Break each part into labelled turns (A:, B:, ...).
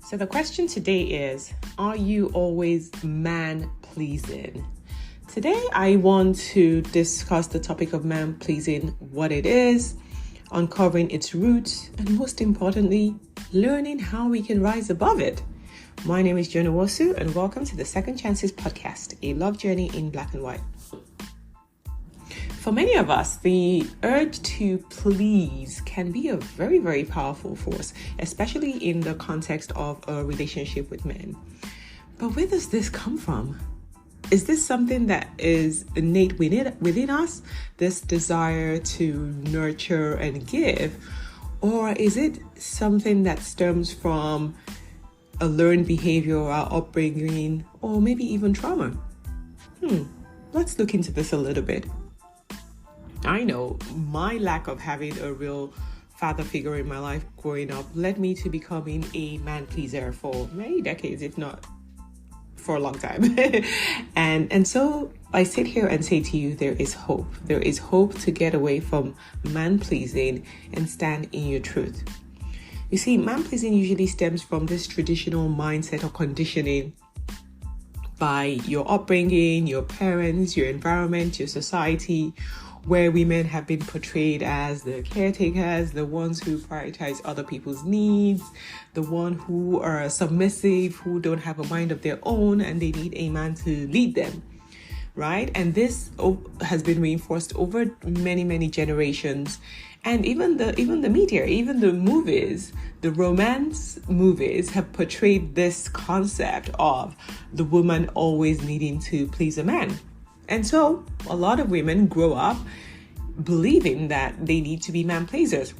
A: So the question today is, are you always man-pleasing? Today I want to discuss the topic of man-pleasing, what it is, uncovering its roots, and most importantly, learning how we can rise above it. My name is Nwosu, and welcome to the Second Chances podcast, a love journey in black and white. For many of us, the urge to please can be a very, very powerful force, especially in the context of a relationship with men. But where does this come from? Is this something that is innate within us, this desire to nurture and give? Or is it something that stems from a learned behavior, our upbringing, or maybe even trauma? Let's look into this a little bit. I know my lack of having a real father figure in my life growing up led me to becoming a man pleaser for many decades, if not for a long time. and so I sit here and say to you, there is hope. There is hope to get away from man pleasing and stand in your truth. You see, man pleasing usually stems from this traditional mindset or conditioning by your upbringing, your parents, your environment, your society, where women have been portrayed as the caretakers, the ones who prioritize other people's needs, the one who are submissive, who don't have a mind of their own, and they need a man to lead them, right? And this has been reinforced over many, many generations. And even the media, even the movies, the romance movies have portrayed this concept of the woman always needing to please a man. And so a lot of women grow up believing that they need to be man pleasers.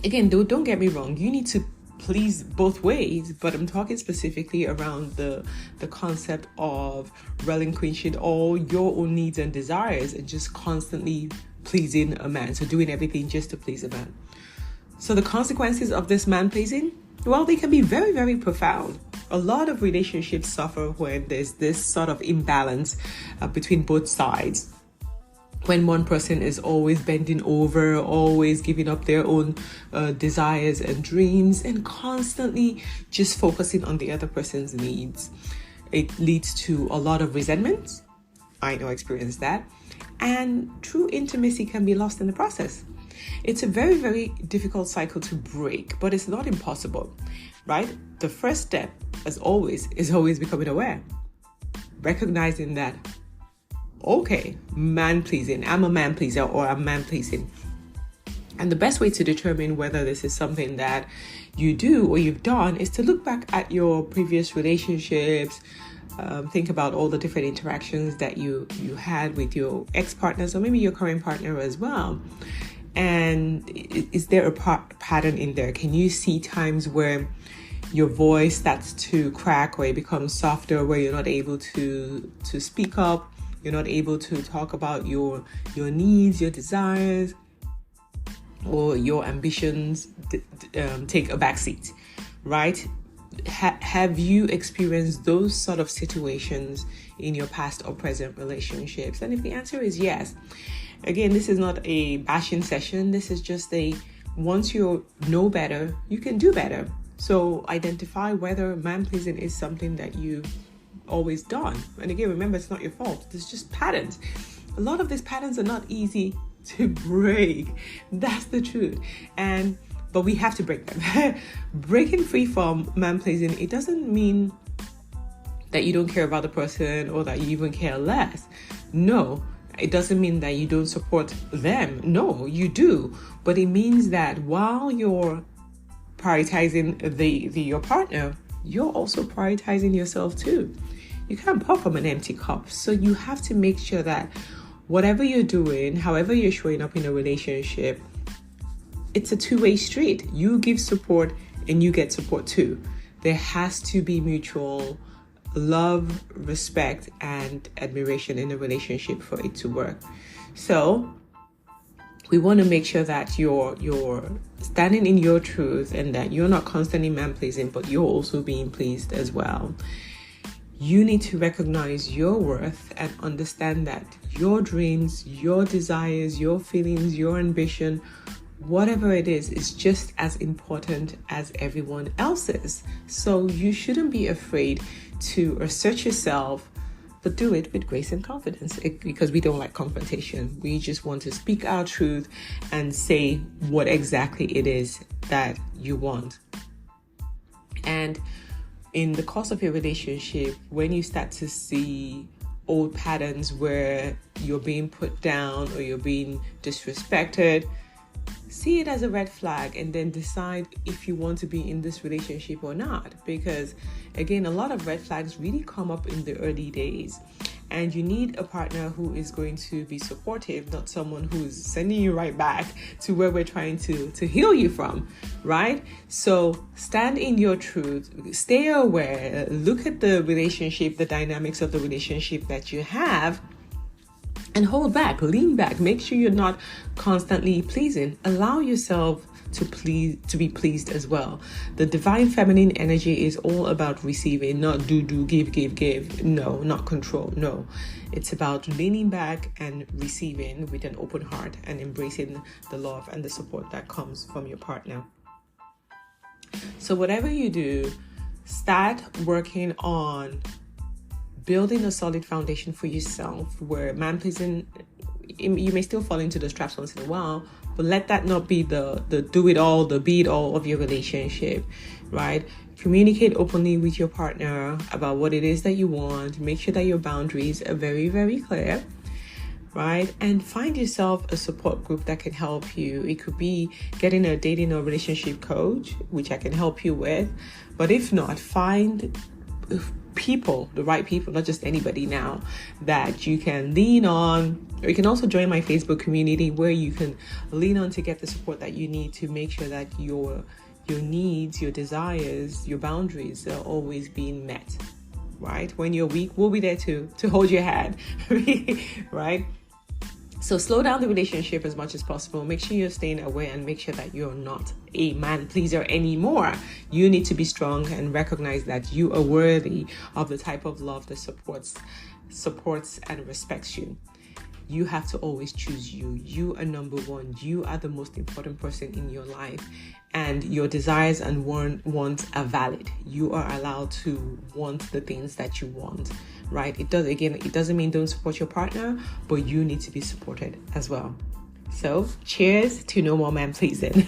A: Again, don't get me wrong, you need to please both ways, but I'm talking specifically around the concept of relinquishing all your own needs and desires and just constantly pleasing a man. So doing everything just to please a man. So the consequences of this man pleasing, well, they can be very, very profound. A lot of relationships suffer when there's this sort of imbalance between both sides. When one person is always bending over, always giving up their own desires and dreams, and constantly just focusing on the other person's needs. It leads to a lot of resentment. I know I experienced that. And true intimacy can be lost in the process. It's a very, very difficult cycle to break, but it's not impossible, right? The first step, as always, is always becoming aware. Recognizing that, okay, man-pleasing, I'm a man pleaser or I'm man-pleasing. And the best way to determine whether this is something that you do or you've done is to look back at your previous relationships, think about all the different interactions that you had with your ex-partners or maybe your current partner as well. And is there a pattern in there? Can you see times where your voice starts to crack, or it becomes softer, where you're not able to speak up, you're not able to talk about your needs, your desires, or your ambitions take a backseat, right? Have you experienced those sort of situations in your past or present relationships? And if the answer is yes, again, this is not a bashing session. This is just once you know better, you can do better. So identify whether man-pleasing is something that you've always done. And again, remember, it's not your fault. It's just patterns. A lot of these patterns are not easy to break. That's the truth. But we have to break them. Breaking free from man-pleasing, it doesn't mean that you don't care about the person or that you even care less. No, it doesn't mean that you don't support them. No, you do. But it means that while you're prioritizing your partner, you're also prioritizing yourself too. You can't pour from an empty cup. So you have to make sure that whatever you're doing, however you're showing up in a relationship, it's a two-way street. You give support and you get support too. There has to be mutual love, respect, and admiration in a relationship for it to work. So we want to make sure that you're standing in your truth and that you're not constantly man-pleasing, but you're also being pleased as well. You need to recognize your worth and understand that your dreams, your desires, your feelings, your ambition whatever it is just as important as everyone else's. So you shouldn't be afraid to assert yourself, but do it with grace and confidence, because we don't like confrontation. We just want to speak our truth and say what exactly it is that you want. And in the course of your relationship, when you start to see old patterns where you're being put down or you're being disrespected, see it as a red flag and then decide if you want to be in this relationship or not. Because again, a lot of red flags really come up in the early days, and you need a partner who is going to be supportive, not someone who's sending you right back to where we're trying to heal you from, right? So stand in your truth, stay aware, look at the relationship, the dynamics of the relationship that you have, and hold back, lean back. Make sure you're not constantly pleasing. Allow yourself to be pleased as well. The divine feminine energy is all about receiving, not do, give. No, not control. No, it's about leaning back and receiving with an open heart and embracing the love and the support that comes from your partner. So whatever you do, start working on building a solid foundation for yourself, where man pleasing, you may still fall into those traps once in a while, but let that not be the do it all, the be it all of your relationship, right? Communicate openly with your partner about what it is that you want. Make sure that your boundaries are very, very clear, right? And find yourself a support group that can help you. It could be getting a dating or relationship coach, which I can help you with. But if not, find people, the right people, not just anybody now, that you can lean on. Or you can also join my Facebook community, where you can lean on to get the support that you need to make sure that your needs, your desires, your boundaries are always being met, right? When you're weak, we'll be there to hold your hand, right? So slow down the relationship as much as possible. Make sure you're staying aware and make sure that you're not a man pleaser anymore. You need to be strong and recognize that you are worthy of the type of love that supports and respects you. You have to always choose you. You are number one. You are the most important person in your life, and your desires and wants are valid. You are allowed to want the things that you want, right? It doesn't mean don't support your partner, but you need to be supported as well. So cheers to no more man pleasing.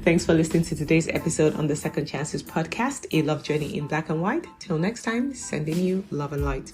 A: Thanks for listening to today's episode on the Second Chances podcast, a love journey in black and white. Till next time, sending you love and light.